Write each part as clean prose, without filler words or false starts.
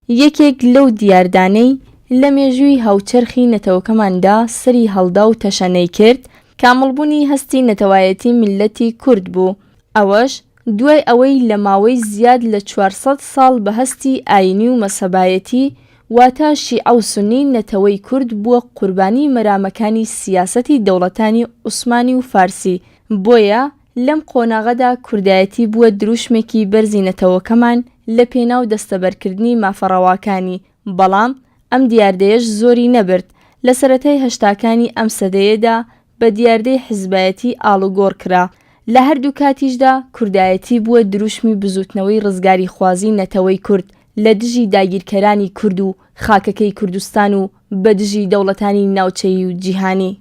یەکێک لەو دیاردانەی لە مێژووی هاوچەرخی نەتەوەکەماندا سەری هەڵدا و تەشەنەی کرد کامەڵبوونی هەستی نەتەوایەتی میلەتی کورد بوو. ئەوەش دوای ئەوەی لە ماوەی زیاد لە 400 ساڵ بە هەستی ئاینی و مەسەبایەتی واتە شیعە و سونی نەتەوەی کورد بووە قوربانی مەرامەکانی سیاسەتی دەوڵەتانی عوسمانی و فارسی. بۆیە لەم قۆناغەدا کوردایەتی بووە دروشمێکی بەرزی نەتەوەکەمان لە پێناو دەستەبەرکردنی مافەڕەواکانی. بەڵام ئەم دیاردەیەش زۆری نەبرد. لە سەرەتای هەشتاکانی ئەم سەدەیەدا بە دیاردەی حیزبایەتی ئاڵوگۆڕ کرا. لە هەردوو کاتیشدا کوردایەتی بووە دروشمی بزوتنەوەی ڕزگاری خوازی نەتەوەی کورد لە دژی داگیرکەرانی کورد و خاکەکەی کوردستان و بە دژی دەوڵەتانی ناوچەیی و جیهانی.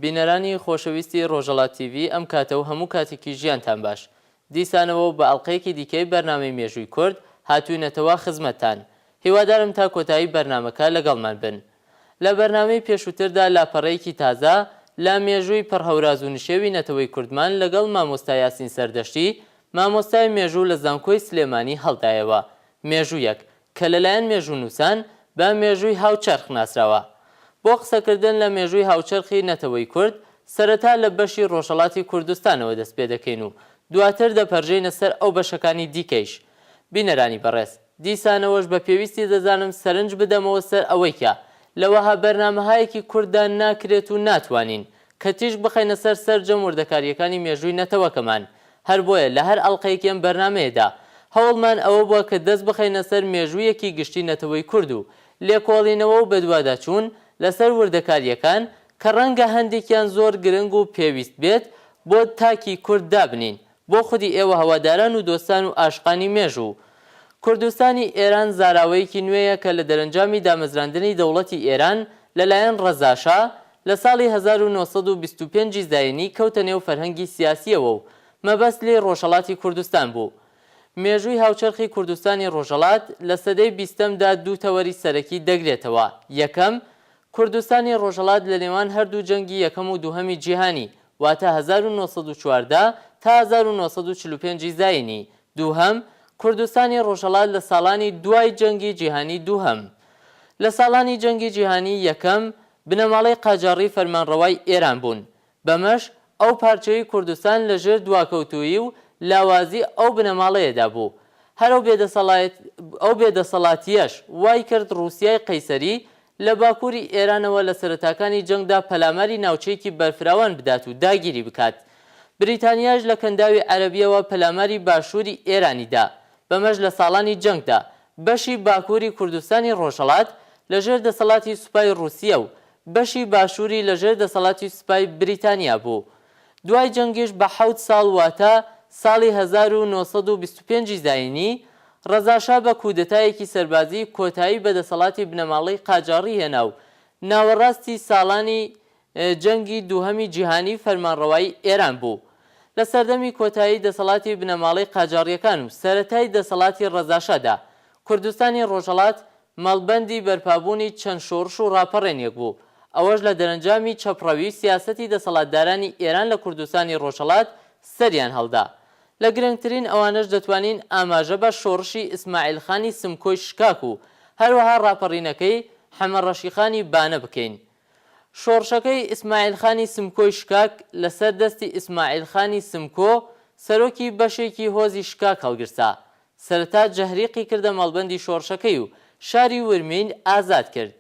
بینەرانی خۆشەویستی ڕۆژەڵات تیڤ ئەم کاتە و هەموو کاتێکی ژیانتان باش. دیسانەوە بە ئەڵلقەیەکی دیکەی بەرنامەی مێژووی کورد هاتووینەتەوە خزمەتتان. هیوادارم تا کۆتایی بەرنامەکە لەگەڵمان بن. لە بەرنامەی پێشووتردا لاپەڕەیەکی تازە لە مێژووی پڕهەوراز و نشێوی نەتەوەی کوردمان لەگەڵ مامۆستا یاسین سەردەشتی مامۆستای مێژوو لە زانکۆی سلێمانی هەڵدایەوە. مێژوویەک کە لەلایەن مێژوو نووسان بە مێژووی هاوچەرخ ناسراوە. بۆ قسەکردن لە مێژووی هاوچەرخی نەتەوەی کورد سەرەتا لە بەشی ڕۆژهەڵاتی کوردستانەوە دەست پێ دەکەین و دواتر دەپەرژێنە سەر ئەو بەشەکانی دیکەیش. بینەرانی بەڕێز، دیسانەوەش بە پێویستی دەزانم سەرنج بدەمەوە سەر ئەوەی کە لەوەها بەرنامەهایەکی کوردان ناکرێت و ناتوانین کە تیژ بخەینە سەر سەرجەم وردەکاریەکانی مێژووی نەتەوەکەمان. هەر بۆیە لە هەر ئەڵلقەیەکی ئەم بەرنامەیەدا هەوڵمان ئەوە بووە کە دەست بخەینە سەر مێژوویەکی گشتی نەتەوەی کورد و لێکۆڵینەوە و بەدواداچوون لەسەر وردەکاریەکان کە ڕەنگە هەندێکیان زۆر گرنگ و پێویست بێت بۆ تاکی کورد دابنین بۆ خودی ئێوە هەواداران و دۆستان و ئاشقانی مێژوو. کوردستانی ئێران زاراوەیەکی نوێیە کە لە دەرەنجامی دامەزراندنی دەوڵەتی ئێران لەلایەن ڕەزاشا لە ساڵی 1925 زاینی کەوتە نێو فەرهەنگی سیاسیەوە و مەبەست لێ ڕۆژهەڵاتی کوردستان بوو. مێژووی هاوچەرخی کوردستانی ڕۆژهەڵات لە سەدەی 20دا دوو تەوەری سەرەکی دەگرێتەوە. یەکەم، کوردستانی ڕۆژهەڵات لە نێوان هەردوو جەنگی یەکەم و دووهەمی جیهانی واتە 1914 تا 1945 زاینی. دووهەم، کوردستانی ڕۆژهەڵات لە ساڵانی دوای جەنگی جیهانی دووهەم. لە ساڵانی جەنگی جیهانی یەکەم بنەماڵەی قاجاڕی فەرمانڕەوای ئێران بوون. بەمەش ئەو پارچەی کوردستان لەژێر دواکەوتووی و لاوازی ئەو بنەماڵەیەدا بوو. هەر ئەو بێدەسەڵاتیەش وای کرد ڕووسیای قەیسەری لە باکووری ئێرانەوە لە سەرەتاکانی جەنگدا پەلاماری ناوچەیەکی بەرفراوان بدات و داگیری بکات. بریتانیاش لە کەنداوی عەرەبیەوە پەلاماری باشووری ئێرانیدا. بەمەش لە ساڵانی جەنگدا بەشی باکووری کوردستانی ڕۆژهەڵات لەژێر دەسەڵاتی سوپای ڕووسیە و بەشی باشووری لەژێر دەسەڵاتی سوپای بریتانیا بوو. دوای جەنگیش بە 7 ساڵ واتە ساڵی 1925 زاینی ڕەزاشا بە کودەتایەکی سەربازی کۆتایی بە دەسەڵاتی بنەماڵەی قاجاڕی هێنا و ناوەڕاستی ساڵانی جەنگی دووهەمی جیهانی فەرمانڕەوایی ئێران بوو. لە سەردەمی کۆتایی دەسەڵاتی بنەماڵەی قاجاڕیەکان و سەرەتای دەسەڵاتی ڕەزاشادا کوردستانی ڕۆژهەڵات مەڵبەندی بەرپابوونی چەند شۆڕش و ڕاپەڕێنێک بوو. ئەوەش لە دەرەنجامی چەپڕەوی سیاسەتی دەسەڵاتدارانی ئێران لە کوردستانی ڕۆژهەڵات سەریان هەڵدا. لە گرنگترین ئەوانش دەتوانین ئاماژە بە شۆڕشی ئیسماعیل خانی سمکۆی شکاک و هەروەها ڕاپەڕینەکەی حەمەد ڕەشیخانی بانە بکەین. شۆڕشەکەی ئیسماعیل خانی سمکۆی شکاک لەسەر دەستی ئیسماعیل خانی سمکۆ سەرۆکی بەشێکی هۆزی شکاک هەڵگرتا. سەرەتا جەهریقی کردە مەڵبەندی شۆڕشەکەی و شاری ورمین ئازاد کرد.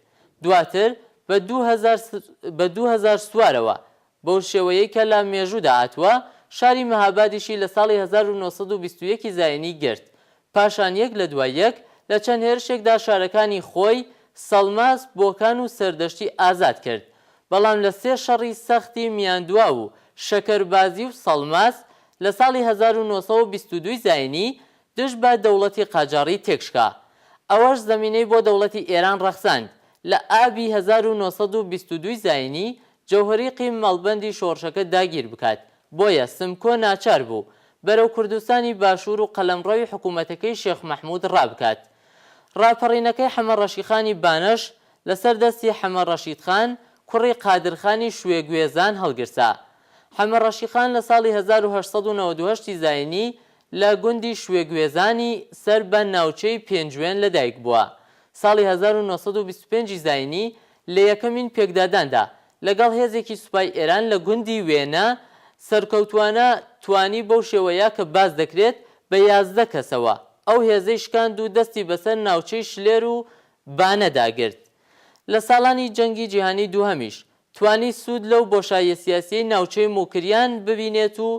دواتر بە 2000 سوارەوە بەو شێوەیەی کە لە مێژوودا هاتووە شاری مەهابادیشی لە ساڵی 1921 زاینی گرت. پاشان یەک لە دوای یەک لە چەند هێرشێکدا شارەکانی خۆی سەڵماس، بۆکان و سەردەشتی ئازاد کرد. بەڵام لە 3 شەڕی سەختی میاندوا و شەکەربازی و سەڵماس لە ساڵی 1922 زاینی دژ بە دەوڵەتی قاجاڕی تێکشکا. ئەوەش زەمینەی بۆ دەوڵەتی ئێران ڕەخساند. لە ئابی 1922 زاینی جەوهریقی مەڵبەندی شۆڕشەکە داگیر بکات. بۆیە سمکۆ ناچار بوو بەرەو کوردستانی باشوور و قەلەمڕەوی حکوومەتەکەی شێخ مەحموود ڕابکات. ڕاپەڕینەکەی حەمەد ڕەشیدخانی بانەش لەسەر دەستی حەمەد ڕەشیدخان کوڕی قادرخانی شوێگوێزان هەڵگرسا. حەمەد ڕەشیدخان لە ساڵی 1898 زاینی لە گوندی شوێگوێزانی سەر بە ناوچەی پێنجوێن لەدایک بووە. ساڵی 1925 زاینی لە یەکەمین پێکداداندا لەگەڵ هێزێکی سوپای ئێران لە گوندی وێنە سەرکەوتوانە توانی بەو شێوەیە کە باز دەکرێت بە 11 کەسەوە ئەو هێزەی شکاند و دەستی بەسەر ناوچەی شلێر و بانەداگرت. لە ساڵانی جەنگی جیهانی دووهەمیش توانی سوود لەو بۆشاییە سیاسیی ناوچەی موکریان ببینێت و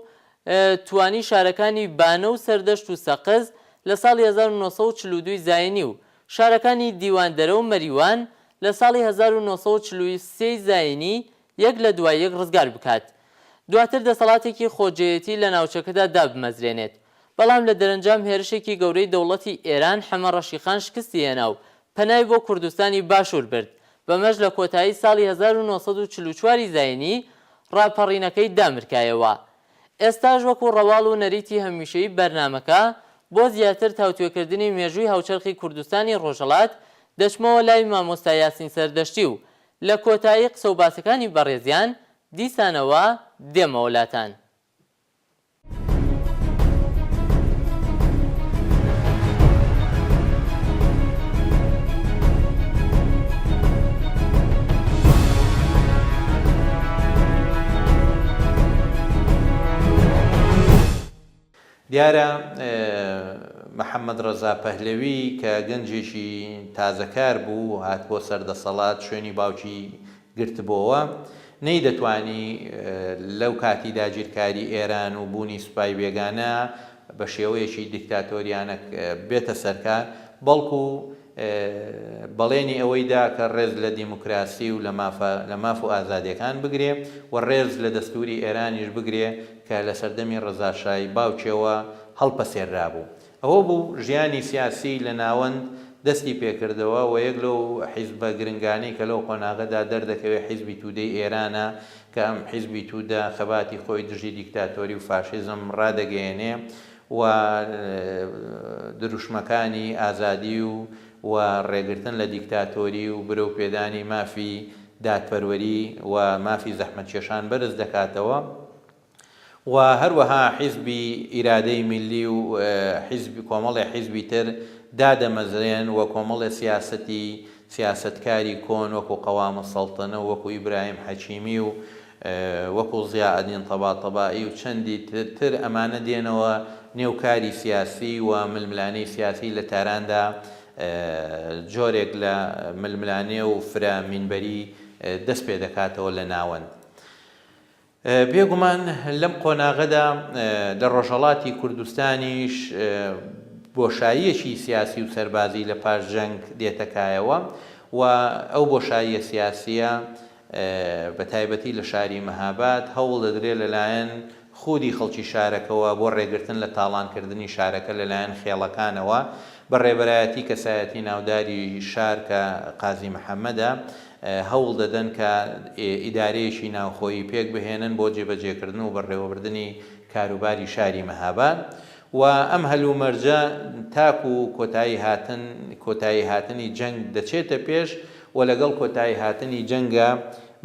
توانی شارەکانی بانە و سەردەشت و سەقز لە ساڵی 1942 زاینی و شارەکانی دیواندەرە و مەریوان لە ساڵی 1943 زاینی یەک لە دوای یەک ڕزگار بکات. دواتر دەسەڵاتێکی خۆجێیەتی لە ناوچەکەدا دابمەزرێنێت. بەڵام لە دەرەنجام هێرشێکی گەورەی دەوڵەتی ئێران حەمەد ڕەشیدخان شکستی هێنا و پەنای بۆ کوردستانی باشوور برد. بەمەش لە کۆتایی ساڵی 1944 زاینی ڕاپەڕینەکەی دامرکایەوە. ئێستاش وەکو ڕەواڵ و نەریتی هەمیشەیی بەرنامەکە بۆ زیاتر تاوتوێکردنی مێژووی هاوچەرخی کوردستانی ڕۆژهەڵات دەچمەوە لای مامۆستا یاسین سەردەشتی و لە کۆتایی قسە و باسەکانی بەڕێزیان دیسانەوە دێمە وڵاتان. دیارە محەممەد ڕەزا پەهلەوی کە گەنجێکی تازەکار بوو هات بۆ سەردەسەڵات شوێنی باوکی گرتبووەوە نەی دەتوانی لەو کاتی داگیرکاری ئێران و بوونی سوپای بێگانە بە شێوەیەکی دیکتاتۆریانە بێتە سەرکار بەڵکو بەڵێنی ئەوەیدا کە ڕێز لە دیموکراسی و لە ماف و ئازادیەکان بگرێ و ڕێز لە دەستوری ئێرانیش بگرێ کە لە سەردەمی ڕەزاشایی باوکێوە هەڵپەسێررا بوو. ئەوە بوو ژیانی سیاسی لە ناوەند دەستی پێکردەوە و یەک لەو حیزبە گرنگانەی کە لەو قۆناغەدا دەردەکەوێت حیزبی توودەی ئێرانە کە ئەم حیزبی توودە خەباتی خۆی دژی دیکتاتۆری و فاشیزم ڕادەگەیەنێ و دروشمەکانی ئازادی و ڕێگرتن لە دیکتاتۆری و برەو پێدانی مافی دادپەروەری و مافی زەحمەتکێشان بەرز دەکاتەوە و هەروەها حیزبی ئیرادەی میلی و کۆمەڵی حیزبی تر دادەمەزرێن و کۆمەڵی سیاسەتکاری کۆن وەکو قەوام سەڵتەنە و وەکو ئیبراهیم حەکیمی و وەکو زیائەدین تەباتەبایی و چەندی تر ئەمانە دێنەوە نێوکاری سیاسی و ململانەی سیاسی لە تاراندا جۆرێک لە ململانێ و فرە مینبەری دەست پێ دەکاتەوە لە ناوەند. بێگومان لەم قۆناغەدا لە ڕۆژهەڵاتی کوردستانیش بۆشاییەکی سیاسی و سەربازی لە پاش جەنگ دێتەکایەوە و ئەو بۆشاییە سیاسیە بە تایبەتی لە شاری مەهاباد هەوڵ دەدرێت لەلایەن خودی خەڵکی شارەکەەوە بۆ ڕێگرتن لە تاڵانکردنی شارەکە لەلایەن خێڵەکانەوە بە ڕێبەرایەتی کەسایەتی ناوداری شار کە قازی محەممەدە هەوڵ دەدەن کە ئیدارەیەکی ناوخۆیی پێک بهێنن بۆ جێبەجێکردن و بەڕێوەبردننی کاروباری شاری مەهاباد و ئەم هەلومەرجە تاکو و کۆتایی هاتنی جەنگ دەچێتە پێش و لەگەڵ کۆتایی هاتنی جەنگە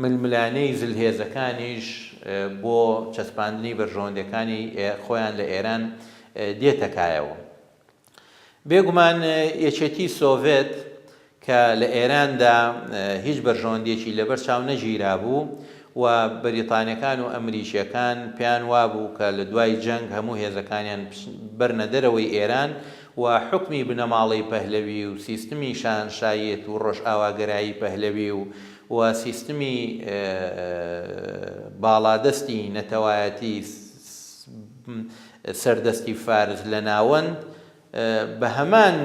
ململانەی زلهێزەکانیش بۆ چەسپاندنی بەرژەوەندەکانی خۆیان لە ئێران دێتەکایەوە. بێگومان یەکێتی سۆڤێت کە لە ئێراندا هیچ بەرژەوەندێکی لەبەر چاو نەگیرا بوو و بەریتانیەکان و ئەمریکیەکان پێیان وابوو کە لە دوای جەنگ هەموو هێزەکانیان بەرنە دەرەوەی ئێران و حکمی بنەماڵی پەهلەوی و سیستمی شاهنشاییەت و ڕۆژئاواگەرایی پەهلەوی و سیستمی باڵادەستی نەتەوایەتی سەردەستی فارس لە ناوەند بە هەمان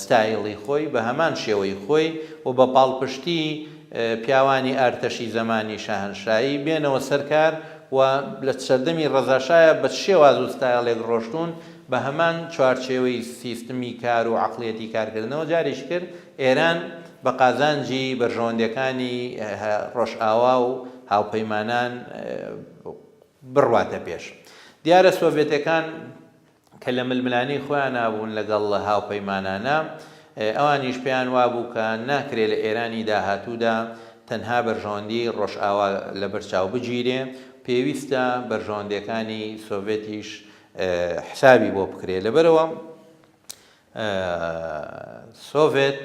ستایڵی خۆی بە هەمان شێوەی خۆی و بە پاڵپشتی پیاوانی ئارتەشی زمانی شاهنشایی بێنەوە سەرکار و لە سەردەمی ڕەزاشایە بە شێواز و ستایڵێک ڕۆشتون بە هەمان چوارچێوەی سیستمی کار و عەقڵیەتی کارکردنەوە جاریش کرد ئێران بە قازانجی بەرژەوەندەکانی ڕۆژئاوا و هاوپەیمانان بڕواتە پێش. دیارە سۆڤێتەکان کە لە ململانی خۆیان نابوون لەگەڵ هاوپەیمانانە ئەوانیش پێیان وابوو کە ناکرێت لە ئێرانی داهاتوودا تەنها بەرژەوەندی ڕۆژئاوا لە بەرچاو بگیرێ، پێویستە بەرژەوەندەکانی سۆڤێتیش حسابی بۆ بکرێت. لەبەرەوە سۆڤێت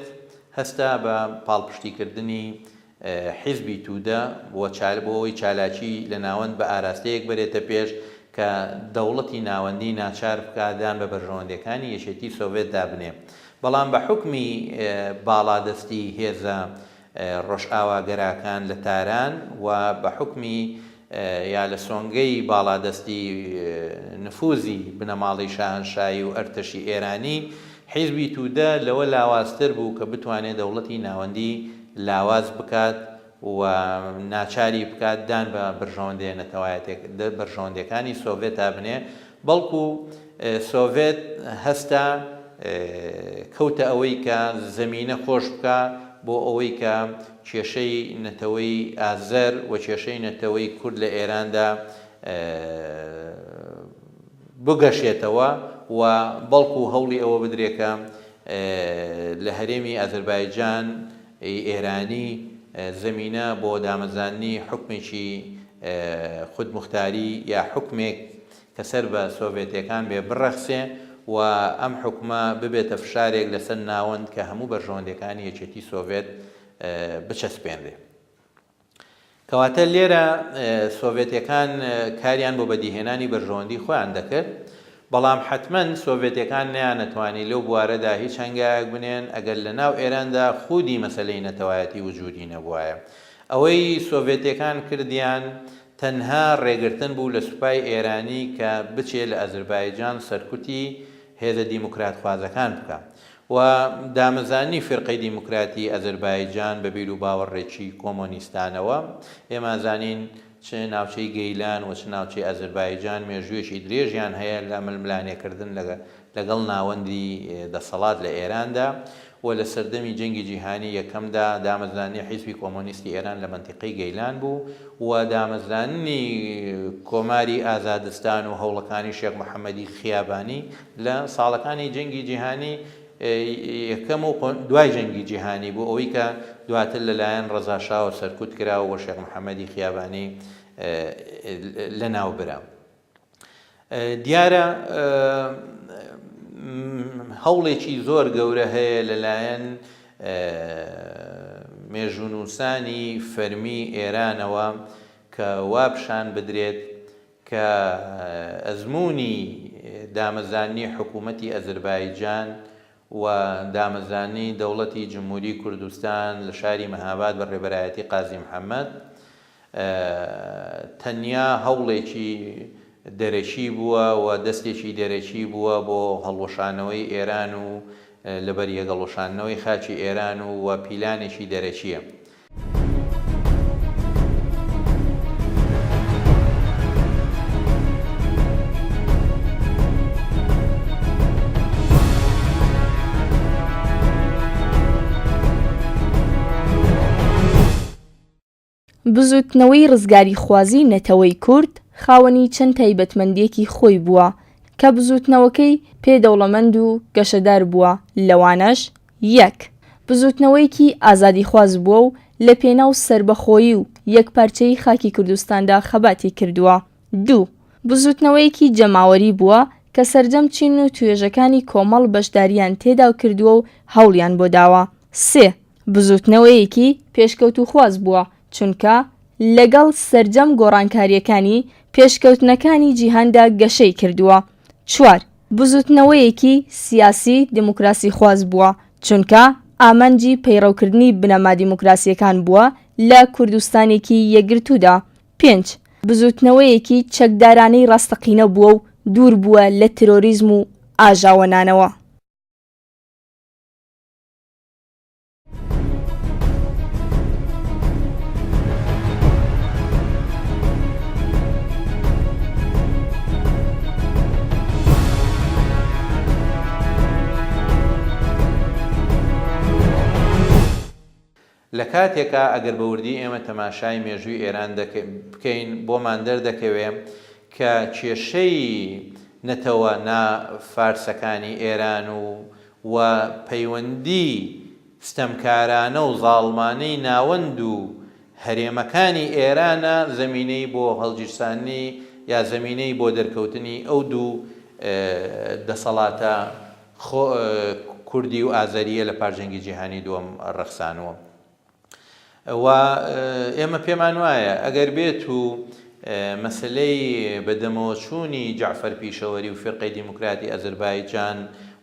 هەستا بە پاڵپشتیکردنی حیزبی توودە بۆ ئەوەی چالاکی لە ناوەند بە ئاراستەیەک بەرێتە پێش کە دەوڵەتی ناوەندی ناچار بکاتدان بە بەرژەوەندەکانی یەکێتی سۆڤێت دابنێ. بەڵام بە حکمی باڵادەستی هێزە ڕۆژئاواگەراکان لە تاران و بە حکمی یا لە سۆنگەی باڵادەستی نفوزی بنەماڵی شاهنشایی و ئەرتەشی ئێرانی، حیزبی توودە لەوە لاوازتر بوو کە بتوانێت دەوڵەتی ناوەندی لاواز بکات و ناچاری بکات دان بە بەرژەوەندەکانی سۆڤێت دابنێ. بەڵکو سۆڤێت هەستا کەوتە ئەوەی کە زەمینە خۆش بکە بۆ ئەوەی کە کێشەی نەتەوەی ئازەر و کێشەی نەتەوەی کورد لە ئێراندا بگەشێتەوە و بەڵکو هەوڵی ئەوە بدرێکە لە هەرێمی ئازەربایجان ئێرانی زەمینە بۆ دامەزانی حکمێکی خودمختاری یا حکمێک کە سەر بە سۆڤێتیەکان بێ بڕەخسێ و ئەم حکومە ببێتە فشارێک لەسەر ناوەند کە هەموو بەرژەوەندەکانی یەکێتی سۆڤێت بچەسپێنرێ. کەواتە لێرە سۆڤێتیەکان کاریان بۆ بەدیهێنانی بەرژەوەندی خۆیان دەکرد، بەڵام حتمەن سۆڤێتیەکان نیانەتوانی لەو بوارەدا هیچ هەنگایەک بنێن ئەگەر لە ناو ئێراندا خودی مەسەلەی نەتەوایەتی وجودی نەبووایە. ئەوەی سۆڤێتیەکان کردیان تەنها ڕێگرتن بوو لە سوپای ئێرانی کە بچێت لە ئەزەربایجان سەرکوتی هێزە دیموکرات خوازەکان بکە و دامەزانی فێرقەی دیموکراتی ئەزەربایجان بە بیر و باوەڕێکی کۆمۆنیستانەوە. ئێمە زانین چ ناوچەی گەیلان و چ ناوچەی ئەزەربایجان مێژوویەکی درێژیان هەیە لە ململانێکردن لەگەڵ ناوەندی دەسەڵات لە ئێراندا و لە سەردەمی جەنگی جیهانی یەکەمدا دامەزرانی حیزبی کۆمۆنیستی ئێران لە مەنتیقەی گەیلان بوو و دامەزرانی کۆماری ئازادستان و هەوڵەکانی شێخ محەممەدی خیابانی لە ساڵەکانی جەنگی جیهانی یەکەم و دوای جەنگی جیهانی بوو، ئەوەی کە دواتر لەلایەن ڕەزا شاوە سەرکوت کراوە و شێخ محەممەدی خیابانی لەناو برا. دیارە هەوڵێکی زۆر گەورە هەیە لەلایەن مێژوونووسانی فەرمی ئێرانەوە کە وابشان بدرێت کە ئەزمموی دامەزانی حکوومەتی ئەزەربایجان و دامەزانی دەوڵەتی جمهوری کوردستان لە شاری مەهاباد بە ڕێبەرایەتی قازی محەممەد تەنیا هەوڵێکی دەرەکی بووە و دەستێکی دەرەکی بووە بۆ هەڵوەشانەوەی ئێران و لەبەر یەگەڵوەشانەوەی خاچی ئێران و پیلانێکی دەرەکیە. بزوتنەوەی ڕزگاری خوازی نەتەوەی کورد خاوەنی چەند تایبەتمەندیەکی خۆی بووە کە بزوتنەوەکەی پێدەوڵەمەند و گەشەدار بووە. لەوانەش: 1. بزوتنەوەیکی ئازادی خواز بووە و لە پێناو سربەخۆیی و یەکپارچەی خاکی کوردستاندا خەباتی کردووە. 2. بزوتنەوەیکی جەماوەری بووە کە سەرجەم چین و توێژەکانی کۆمەڵ بەشداریان تێدا کردووە و هەوڵیان بۆ داوە. 3. بزوتنەوەیەکی پێشکەوت و خواز بووە چونکە لەگەڵ سەرجەم گۆڕانکاریەکانی پێشکەوتنەکانی جیهاندا گەشەی کردووە. 4. بزوتنەوەیەکی سیاسی دموکراسی خواز بووە چونکە ئامانجی پەیڕەوکردنی بنەما دیموکراسیەکان بووە لە کوردستانێکی یەکگرتوودا. 5. بزوتنەوەیەکی چەکدارانەی ڕاستەقینە بووە و دوور بووە لە ترۆریزم و ئاژاوەنانەوە. لە کاتێکە ئەگەر بەوردی ئێمە تەماشای مێژووی ئێران بکەین بۆمان دەردەکەوێت کە کێشەی نەتەوە فارسەکانی ئێران و پەیوەندی ستەمکارانە و زاڵمانەی ناوەند و هەرێمەکانی ئێرانە زەمینەی بۆ هەڵگیرسانی یا زەمینەی بۆ دەرکەوتنی ئەو دوو دەسەڵاتە کوردی و ئازەریە لە پاژەنگی جیهانی دووەم ڕەخسانەوە. و ئێمە پێمان وایە ئەگەر بێت و مەسلەی بەدەمەوەچوونی جەعفەر پیشەوەری و فیرقەی دیموکراتی ئەزەربایجان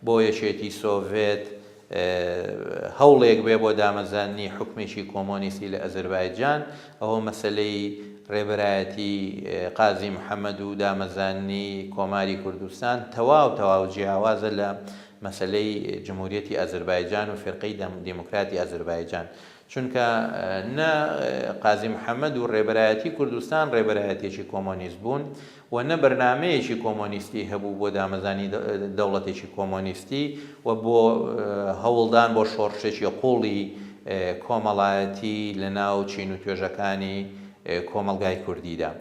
بۆ یەکێتی سۆڤێت هەوڵێک بێ بۆ دامەزانی حکومێکی کۆمۆنیستی لە ئەزەربایجان، ئەوە مەسلەی ڕێبەرایەتی قازی محەممەد و دامەزانی کۆماری کوردستان تەواو جیاوازە لە مەسلەی جمهوریەتی ئەزەربایجان و فیرقەی دیموکراتی ئەزەربایجان، چونکە نە قازی محەممەد و ڕێبەرایەتی کوردستان ڕێبەرایەتێکی کۆمۆنیست بوون و نە بەرنامەیەکی کۆمۆنیستی هەبوو بۆ دامەزانی دەوڵەتێکی کۆمۆنیستی و بۆ هەوڵدان بۆ شۆڕشێکی قوڵی کۆمەڵایەتی لە ناو چین و توێژەکانی کۆمەلگای کوردیدا.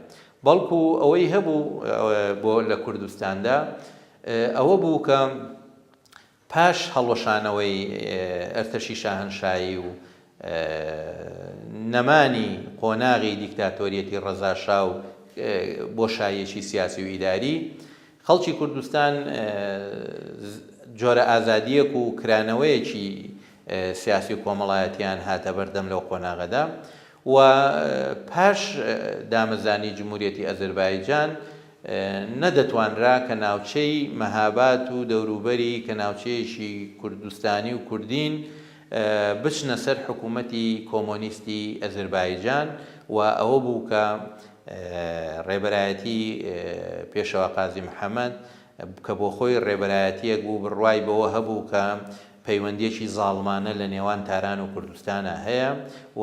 بەڵکو ئەوەی هەبوو بۆ لە کوردستاندا ئەوە بوو کە پاش هەڵوەشانەوەی ئەرتەشی شاهەنشایی و نەمانی قۆناغی دیکتاتۆریەتی ڕەزاشا و بۆشاییەکی سیاسی و ئیداری، خەڵکی کوردستان جۆرە ئازادیەک و کرانەوەیەکی سیاسی و کۆمەڵایەتیان هاتە بەردەم لەو قۆناغەدا و پاش دامەزانی جمهوریەتی ئەزەربایجان نەدەتوانرا کە ناوچەی مەهاباد و دەوروبەری کە ناوچەیەکی کوردستانی و کوردین بچنە سەر حکوومەتی کۆمۆنیستی ئەزەربایجان و ئەوە بوو کە ڕێبەرایەتی پێشەوە قازی محەممەد کە بۆ خۆی ڕێبەرایەتیەک بوو بڕوای بەوە هەبوو کە پەیوەندیەکی زاڵمانە لە نێوان تاران و کوردستانە هەیە و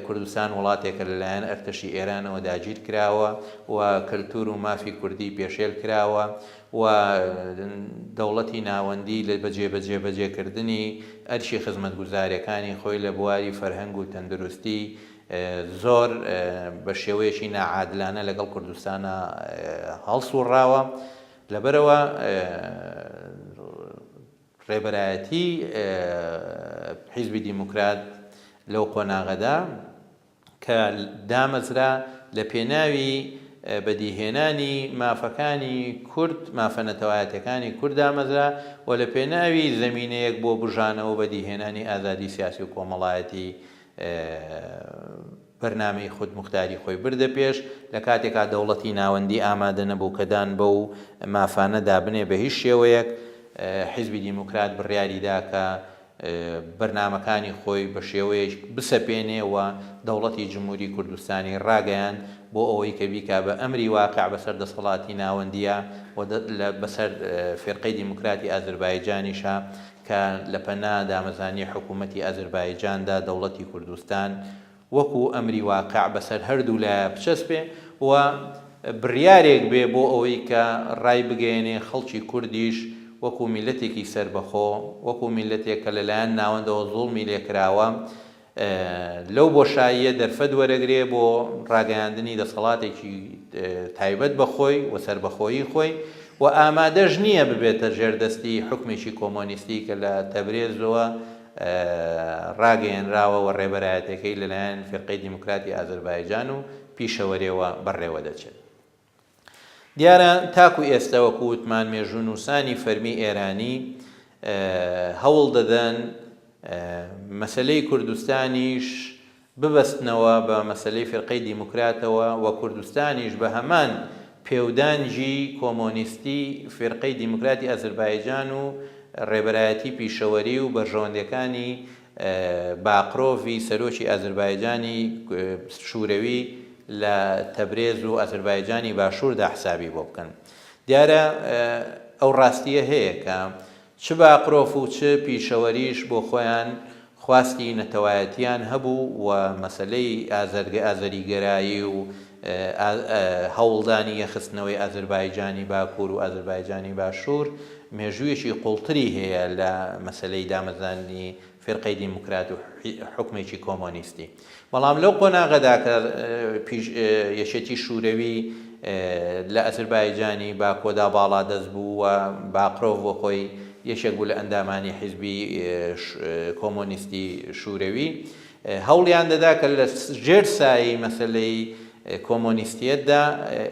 کوردستان وڵاتێکە لەلایەن ئەرتەشی ئێرانەوە داگیر کراوە و کەلتور و مافی کوردی پێشێل کراوە و دەوڵەتی ناوەندی لە بەجێبەجێکردنی ئەرشی خزمەتگوزاریەکانی خۆی لە بواری فەرهەنگ و تەندروستی زۆر بە شێوەیەکی ناعادلانە لەگەڵ کوردستانە هەڵسوڕاوە. لەبەرەوە ڕێبەرایەتی حیزبی دیموکرات لەو قۆناغەدا کە دامەزرا لە پێناوی بەدیهێنانی مافەکانی کورد، مافە نەتەوایەتەکانی کورد دامەزرا و لە پێناوی زەمینەیەک بۆ بژانەوە بەدیهێنانی ئازادی سیاسی و کۆمەڵایەتی بەرنامەی خود مختاری خۆی بردە پێش لە کاتێکا دەوڵەتی ناوەندی ئامادە نەبوو کەدان بەو مافانە دابنێ بە هیچ شێوەیەک. حیزبی دیموکرات بڕیاریدا کە بەرنامەکانی خۆی بە شێوەیەک بسەپێنێ و دەوڵەتی جمهوری کوردستانی ڕاگەیان بۆ ئەوەی کە بیکا بە ئەمری واقع بەسەر دەسەڵاتی ناوەندیە و بەسەر فێرقەی دیموکراتی ئازەربایجانیشە کە لە پەنا دامەزانی حکوومەتی ئازەربایجاندا دەوڵەتی کوردستان وەکو ئەمری واقع بەسەر هەردوو لایە بچەسپێ و بڕیارێک بێ بۆ ئەوەی کە ڕای بگەێنێ خەڵکی کوردیش وەکو میلەتێکی سربەخۆ، وەکو میلەتێک کە لەلایەن ناوەندەوە زوڵمی لێکراوە لەو بۆشاییە دەرفەت وەرەگرێ بۆ ڕاگەیاندنی دەسەڵاتێکی تایبەت بەخۆی و سربەخۆیی خۆی و ئامادەش نییە ببێتە ژێردەستی حکمێکی کۆمۆنیستی کە لە تەبرێزەوە ڕاگەیەنراوە و ڕێبەرایەتەکەی لەلایەن فیرقەی دیموکراتی ئازەربایجان و پیشەوەرێەوە بەڕێوە دەچێت. دیارە تاکو ئێستا وەکو وتمان مێژوو نووسانی فەرمی ئێرانی هەوڵ دەدەن مەسەلەی کوردستانیش ببەستنەوە بە مەسەلەی فیرقەی دیموکراتەوە و کوردستانیش بە هەمان پێودانجی کۆمۆنیستی فیرقەی دیموکراتی ئەزەربایجان و ڕێبەرایەتی پیشەوەری و بەرژەوەندەکانی باقرۆڤی سەرۆکی ئەزەربایجانی شوورەوی لە تەبرێز و ئەزەربایجانی باشووردا حسابی بۆ بکەن. دیارە ئەو ڕاستیە هەیە کە چ باقرۆف و چ پیشەوەریش بۆ خۆیان خواستی نەتەوایەتیان هەبوو و مەسەلەی ئازەریگەرایی و هەوڵدانی یەخستنەوەی ئەزەربایجانی باکوور و ئەزەربایجانی باشوور مێژوویەکی قوڵتری هەیە لە مەسەلەی دامەزانی فیرقەی دیموکرات و حکمێکی کۆمۆنیستی. بەڵام لەو قۆناغەدا کە یەشێتی شوورەوی لە ئەزربایجانی باکۆدا باڵا دەست بوو و باقرۆڤ بۆ خۆی یەکێک بوو لە ئەندامانی حیزبی کۆمۆنیستی شوورەوی هەوڵیان دەدا کە لە ژێر سایی مەسەلەی کۆمۆنیستیەتدا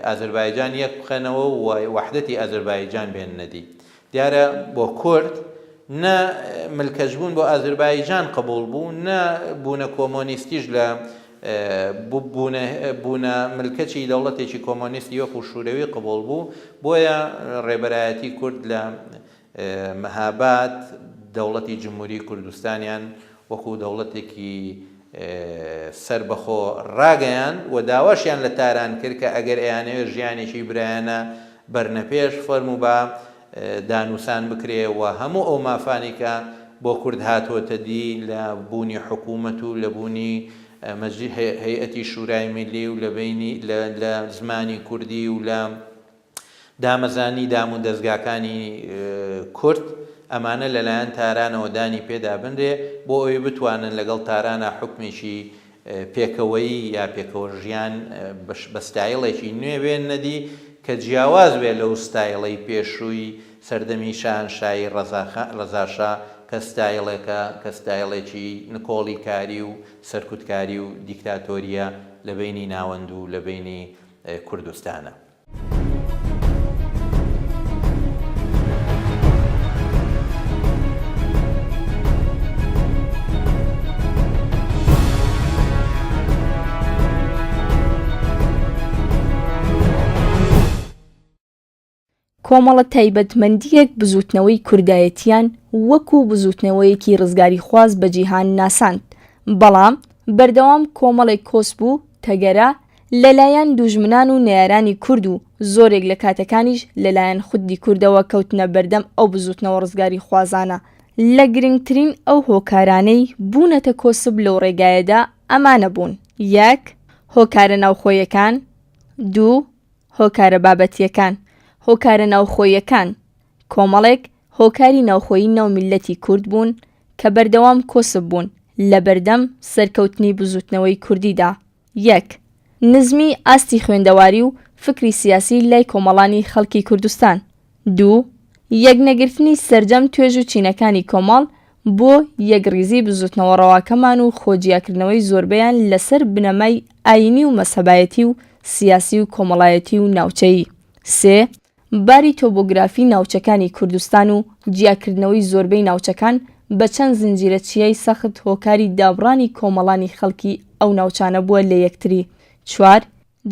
ئازربایجان یەک بخەنەوە و وەحدەتی ئازربایجان بێننەدی دیارە بۆ کورد نە ملکەجبوون بۆ ئازربایجان قبول بوو نە بوونە کۆمۆنیستیش لە بوونە ملکەچی دەوڵەتێکی کۆمۆنیستی وەکو شوورەوی قبول بوو بۆیە ڕێبەرایەتی کورد لە مەهاباد دەوڵەتی جمهوری کوردستانیان وەکو دەوڵەتێکی سربەخۆ ڕاگەیان و داواشیان لە تاران کرد کە ئەگەر ئەیانەوێت ژیانێکی برایانە بەرنەپێش فەرموو بە دانووسان بکرێ و هەموو ئەو مافانی کە بۆ کورد هاتوۆتە دی لە بوونی حکوومەت و لە بوونی هەیئەتی شورای میلی و لە زمانی کوردی و لە دامەزانی دام و دەستگاکانی کورد ئەمانە لەلایەن تارانەوە دانی پێدا بنرێ بۆ ئەوەی بتوانن لەگەڵ تارانە حکمێکی پێکەوەیی یا پێکەوە ژیان بە ستایڵێکی نوێ بێن نەدی کە جیاواز بێ لەو ستایڵەی پێشووی سەردەمی شاهنشایی ڕەزاشا کە ستایڵێکە کە ستایڵێکی نکۆڵی کاری و سەرکوتکاری و دیکتاتۆریە لە بینی ناوەند و لە بینی کوردستانە. کۆمەڵە تایبەتمەندیەک بزوتنەوەی کوردایەتیان وەکو بزوتنەوەیەکی ڕزگاری خواز بە جیهان ناساند بەڵام بەردەوام کۆمەڵێک کۆس بوو تەگەرە لەلایەن دوژمنان و نەیارانی کورد و زۆرێک لە کاتەکانیش لەلایەن خودی کوردەوە کەوتنە بەردەم ئەو بزوتنەوە ڕزگاری خوازانە لە گرنگترین ئەو هۆکارانەی بوونەتە کۆسب لەو ڕێگایەدا ئەمانە بوون: 1. هۆکارە ناوخۆیەکان 2. هۆکارە بابەتیەکان. هۆکارە ناوخۆیەکان کۆمەڵێک هۆکاری ناوخۆیی ناومیلەتی کورد بوون کە بەردەوام کۆسب بوون لە بەردەم سەرکەوتنی بزوتنەوەی کوردیدا. 1. نزمی ئاستی خوێندەواری و فکری سیاسی لای کۆمەڵانی خەڵکی کوردستان. 2. یەکنەگرتنی سەرجەم توێژ و چینەکانی کۆمەڵ بۆ یەکڕیزی بزوتنەوە ڕەواکەمان و خۆجیاکردنەوەی زۆربەیان لەسەر بنەمای ئاینی و مەسەبایەتی و سیاسی و کۆمەڵایەتی و ناوچەیی. 3. باری تۆبۆگرافی ناوچەکانی کوردستان و جیاکردنەوەی زۆربەی ناوچەکان بە چەند زنجیرە چیای سەخت هۆکاری دابڕانی کۆمەڵانی خەڵکی ئەو ناوچانە بووە لە یەکتری. 4.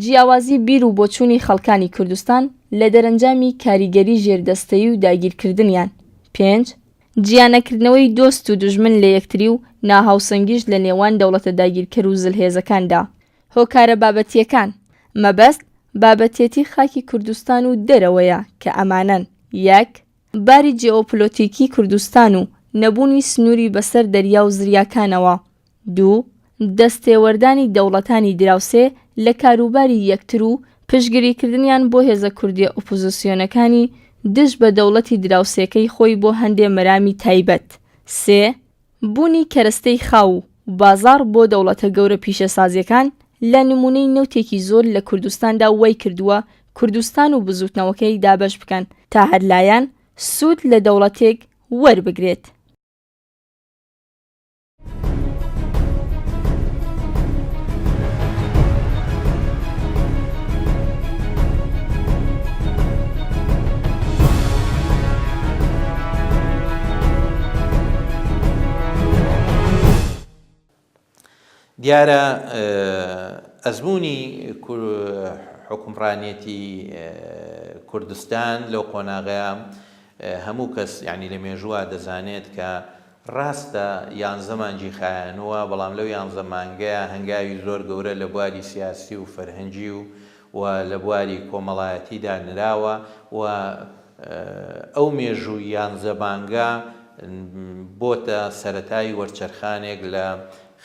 جیاوازی بیر و بۆچوونی خەڵکانی کوردستان لە دەرەنجامی کاریگەری ژێردەستەیی و داگیرکردنیان. 5. جیانەکردنەوەی دۆست و دوژمن لە یەکتری و ناهاوسەنگیش لە نێوان دەوڵەتە داگیرکەر و زلهێزەکاندا. هۆکارە بابەتیەکان مەبەست بابەتێتی خاکی کوردستان و دەرەوەیە کە ئەمانەن: 1. باری جیئۆپۆلیتیکی کوردستان و نەبوونی سنووری بەسەر دەریا و زریاکانەوە. 2. دەستێوەردانی دەوڵەتانی دراوسێ لە کاروباری یەکتر و پشتگیریکردنیان بۆ هێزە کوردیە ئۆپۆزیسیۆنەکانی دژ بە دەوڵەتی دراوسێکەی خۆی بۆ هەندێ مەرامی تایبەت. 3. بوونی کەرەستەی خاو و بازاڕ بۆ دەوڵەتە گەورە پیشەسازیەکان لە نمونەی نەوتێکی زۆر لە کوردستاندا وای کردووە کوردستان و بزوتنەوەکەی دابەش بکەن تا هەرلایەن سوود لە دەوڵەتێک وەربگرێت. دیارە ئەزموونی حکومڕانیەتی کوردستان لەو قۆناغەیە هەموو کەس یعنی لە مێژووە دەزانێت کە ڕاستە 11 مانگی خایەنەوە بەڵام لەو 11 مانگەیە هەنگاوی زۆر گەورە لە بواری سیاسی و فەرهەنگی و لە بواری کۆمەڵایەتیدا نراوە و ئەو مێژوو 11 مانگە بۆتە سەرەتای وەرچەرخانێک لە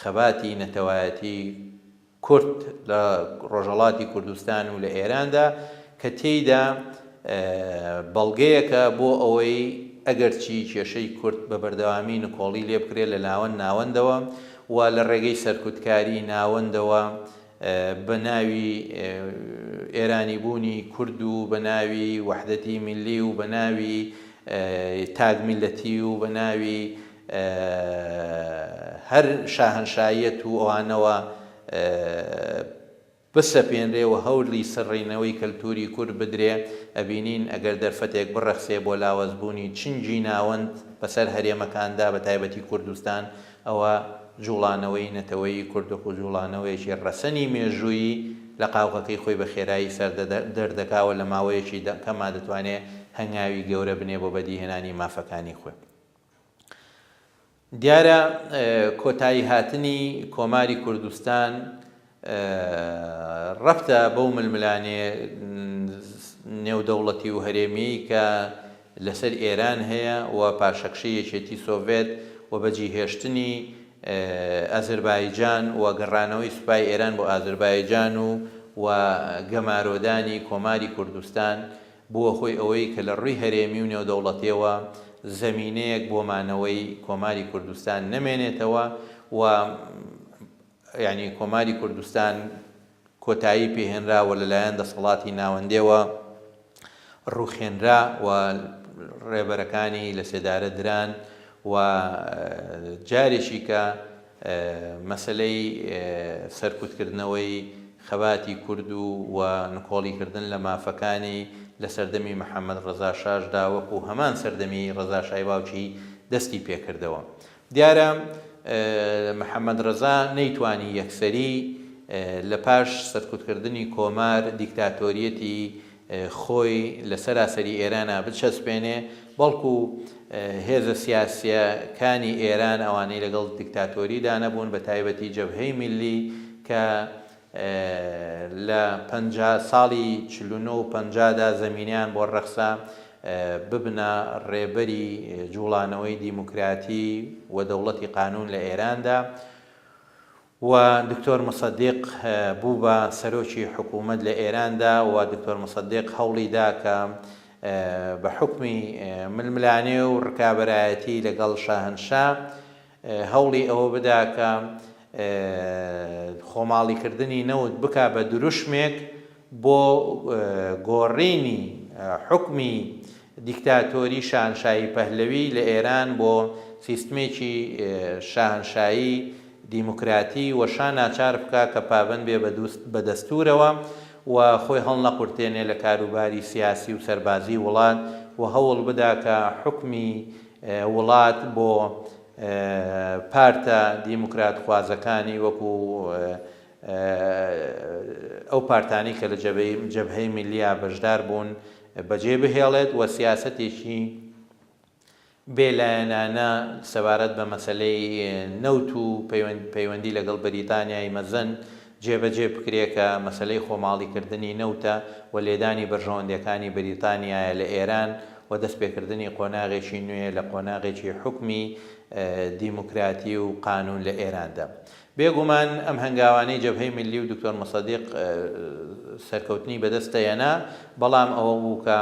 خەباتی نەتەوایەتی کورد لە ڕۆژهەڵاتی کوردستان و لە ئێراندا کە تێیدا بەڵگەیەکە بۆ ئەوەی ئەگەرچی کێشەی کورد بە بەردەوامی نکۆڵی لێ بکرێت لە ناوەندەوە و لە ڕێگەی سەرکوتکاری ناوەندەوە بە ناوی ئێرانی بوونی کورد و بە ناوی وحدەتی میلی و بە ناوی تاگ میلەتی و بە ناوی هەر شاهنشایەت و ئەوانەوە بسەپێنرێ و هەوڵی سڕینەوەی کەلتوری کورد بدرێ ئەبینین ئەگەر دەرفەتێک بڕەخسێ بۆ لاوەزبوونی چنگی ناوەند بەسەر هەرێمەکاندا بە تایبەتی کوردستان ئەوە جوڵانەوەی نەتەوەی کوردۆک و جوڵانەوەیەکی ڕەسەنی مێژووی لە قاوەکەی خۆی بە خێرایی سەر دەردەکاوە لە ماوەیەکی کەما دەتوانێت هەنگاوی گەورە بنێ بۆ بەدیهێنانی مافەکانی خۆی. دیارە کۆتایی هاتنی کۆماری کوردستان ڕەفتە بەو ململانێ نێودەوڵەتی و هەرێمی کە لەسەر ئێران هەیە و پاشەکشەی یەکێتی سۆڤێت و بەجیهێشتنی ئەزەربایجان و گەڕانەوەی سوپای ئێران بۆ ئازەربایجان و گەمارۆدانی کۆماری کوردستان بووە خۆی ئەوەی کە لە ڕووی هەرێمی و نێودەوڵەتیەوە زەمینەیەک بۆ مانەوەی کۆماری کوردستان نەمێنێتەوە و یعنی کۆماری کوردستان کۆتایی پێهێنراوە لەلایەن دەسەڵاتی ناوەندێەوە ڕووخێنرا و ڕێبەرەکانی لە سێدارە دران و جارێکی کە مەسلەی سەرکوتکردنەوەی خەباتی کورد و نکۆڵیکردن لە مافەکانی لە سەردەمی محەممەد ڕەزا شاشدا وەکو هەمان سەردەمی ڕەزا شای باوکی دەستی پێکردەوە. دیارە محەممەد ڕەزا نەیتوانی یەکسەری لە پاش سەرکوتکردنی کۆمار دیکتاتۆریەتی خۆی لە سەراسەری ئێرانە بچەسپێنێ، بەڵکو هێزە سیاسیەکانی ئێران ئەوانەی لەگەڵ دیکتاتۆریدا نەبوون بە تایبەتی جەبهەی میلی کە لە ساڵی 49 و 50دا زەمینیان بۆ ڕەخسا ببنە ڕێبەری جوڵانەوەی دیموکراتی و دەوڵەتی قانون لە ئێراندا و دکتۆر مصدق بوو بە سەرۆکی حکوومەت لە ئێراندا و دکتۆر مصدق هەوڵیدا کە بە حکمی ململانێ و ڕکابەرایەتی لەگەڵ شاهنشا هەوڵی ئەوە بدا کە خۆماڵیکردنی نەوت بکا بە دروشمێک بۆ گۆڕینی حکمی دیکتاتۆری شاهنشایی پەهلەوی لە ئێران بۆ سیستمێکی شاهنشایی دیموکراتی و شان ناچار بکە کە پابند بێ بە دەستورەوە و خۆی هەڵ نەقورتێنێ لە کاروباری سیاسی و سەربازی وڵات و هەوڵ بدا کە حکمی وڵات بۆ پارتە دیموکرات خوازەکانی وەکو ئەو پارتانی کە لە جەبهەی میلیە بەشدار بوون بەجێ بهێڵێت و سیاسەتێکی بێلایەنانە سەبارەت بە مەسەلەی نەوت و پەیوەندی لەگەڵ بەریتانیای مەزن جێبەجێ بکرێت کە مەسەلەی خۆماڵیکردنی نەوتە و لێدانی بەرژەوەندەکانی بەریتانیایە لە ئێران و دەستپێکردنی قۆناغێکی نوێ لە قۆناغێکی حکمی دیموکراتی و قانون لە ئێراندا. بێگومان ئەم هەنگاوانەی جەبهەی میلی و دکتۆر مصدق سەرکەوتنی بەدەستەیەنا، بەڵام ئەوە بوو کە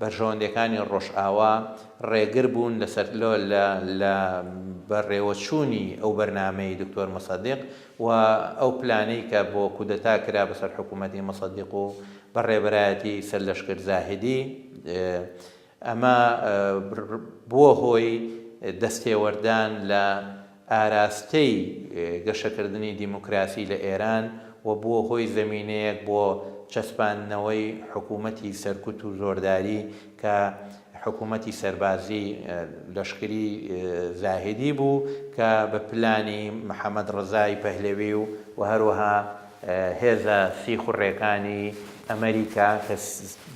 بەرژەوەندەکانی ڕۆژئاوا ڕێگر بوون لە بەڕێوەچوونی ئەو بەرنامەی دکتۆر مصدق و ئەو پلانەی کە بۆ کودەتا کرا بەسەر حکوومەتی مصدق و بەڕێبەرایەتی سەرلەشکر زاهدی، ئەمە بووە هۆی دەستێوەردان لە ئاراستەی گەشەکردنی دیموکراسی لە ئێران و بووە هۆی زەمینەیەک بۆ چەسپاندنەوەی حکوومەتی سەرکوت و زۆرداری کە حکوومەتی سەربازی لەشکری زاهدی بوو کە بە پلانی محەممەد ڕەزای پەهلەوی و هەروەها هێزە سی خوڕێکانی ئەمریکا کە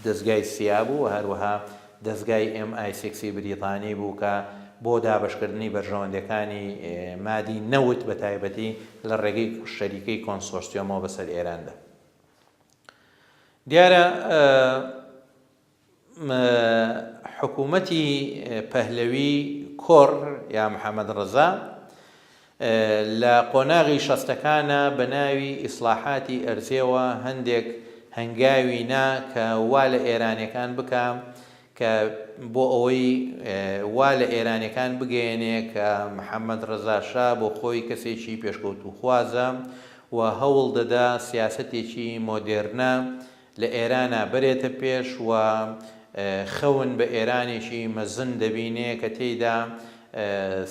دەستگای سیا بوو و هەروەها دەستگای MI6 بریتانی بوو کە بۆ دابشکردنی بەرژەوەندەکانی مادی نەوت بە تایبەتی لە ڕێگەی شەریکەی کۆنسۆرسیۆمەوە بەسەر ئێراندا. دیارە حکوومەتی پەهلەوی کۆڕ یا محەممەد ڕەزا لە قۆناغی شەستەکانە بە ناوی ئیسلاحاتی ئەرزێەوە هەندێک هەنگاوی نا کە وا لە ئێرانیەکان بکەم کە بۆ ئەوەی وا لە ئێرانیەکان بگەێنێ کە محەممەد ڕەزاشا بۆ خۆی کەسێکی پێشکەوت و خوازە و هەوڵ دەدا سیاسەتێکی مۆدێرنە لە ئێرانە بەرێتە پێش و خەون بە ئێرانێکی مەزن دەبینێ کە تێیدا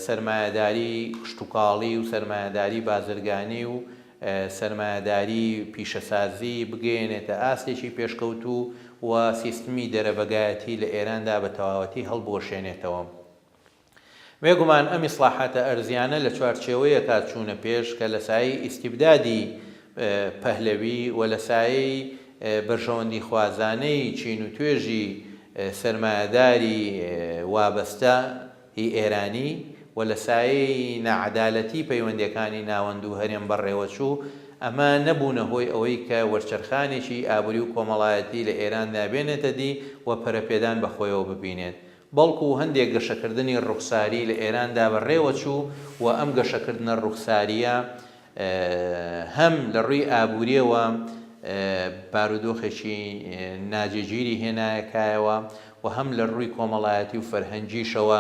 سەرمایەداری کشتتوکاڵی و سەرمایەداری بازرگانی و سەرمایەداری پیشەسازی بگەێنێتە ئاستێکی پێشکەوتوو و سیستمی دەرەبەگایەتی لە ئێراندا بە تەواوەتی هەڵبوەشێنێتەوە. بێگومان ئەم ئیسلاحاتە ئەرزیانە لە چوارچێوەیەکە چوونە پێش کە لە سایەی ئیستیبدادی پەهلەوی و لە سایەی بەرژەوەندی خوازانەی چین و توێژی سەرمایەداری وابەستە هی ئێرانی و لە سایەی نەعەدالەتی پەیوەندیەکانی ناوەند و هەرێم بەڕێوەچوو ئەمە نەبوونە هۆی ئەوەی کە وەرچەرخانێکی ئابووری و کۆمەڵایەتی لە ئێراندا بێنێتە دی و پەرەپێدان بەخۆیەوە ببینێت. بەڵکو هەندێک گەشەکردنی ڕوخساری لە ئێراندا بەڕێوەچوو و ئەم گەشەکردنە ڕوخساریە هەم لە ڕووی ئابووریەوە بارودۆخێکی ناجێگیری هێنایەکایەوە و هەم لە ڕووی کۆمەڵایەتی و فەرهەنگیشەوە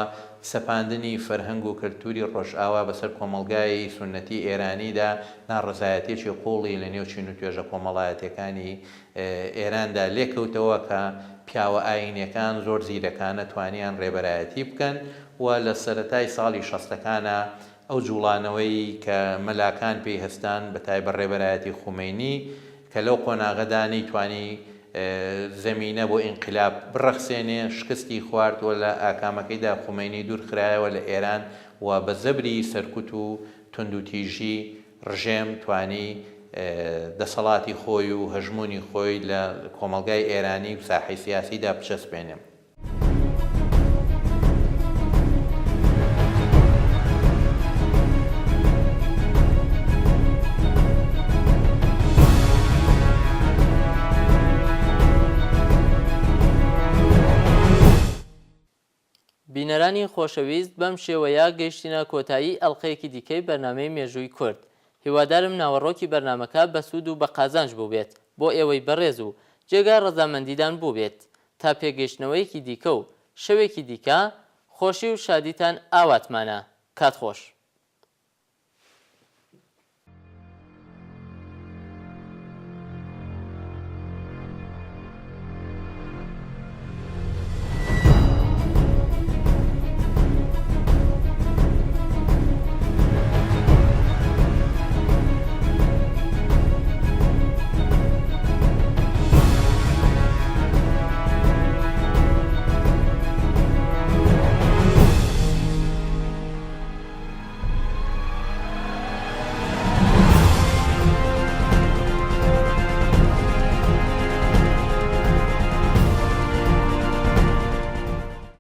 سەپاندنی فەرهەنگ و کەلتوری ڕۆژئاوا بەسەر کۆمەلگای سونەتی ئێرانیدا ناڕزایەتێکی قوڵی لە نێو چین و توێژە کۆمەڵایەتەکانی ئێراندا لێکەوتەوە کە پیاوە ئاینیەکان زۆر زیرەکانە توانیان ڕێبەرایەتی بکەن و لە سەرەتای ساڵی 60ەکانە ئەو جوڵانەوەی کە مەلاکان پێی هەستان بە تایبەت ڕێبەرایەتی خومینی کە لەو قۆناغەدا نەیتوانی زەمینە بۆ ئینقلاب بڕەخسێنێ شکستی خوارد و لە ئاکامەکەیدا خومینی دوور خرایەوە لە ئێران و بە زەبری سەرکوت و توندوتیژی ڕژێم توانی دەسەڵاتی خۆی و هەژمونی خۆی لە کۆمەلگای ئێرانی و ساحەی سیاسیدا بچەسپێنێ. بینەرانی خۆشەویست بەم شێوەیە گەیشتینە کۆتایی ئەڵقەیەکی دیکەی بەرنامەی مێژووی کورد. هیوادارم ناوەڕۆکی بەرنامەکە بەسوود و بە قازانج بوو بێت بۆ ئێوەی بەڕێز و جێگا ڕەزامەندیدان بوو بێت تا پێگەیشتنەوەیەکی دیکە و شەوێکی دیکە خۆشی و شادیتان ئاواتمانە. کات خۆش.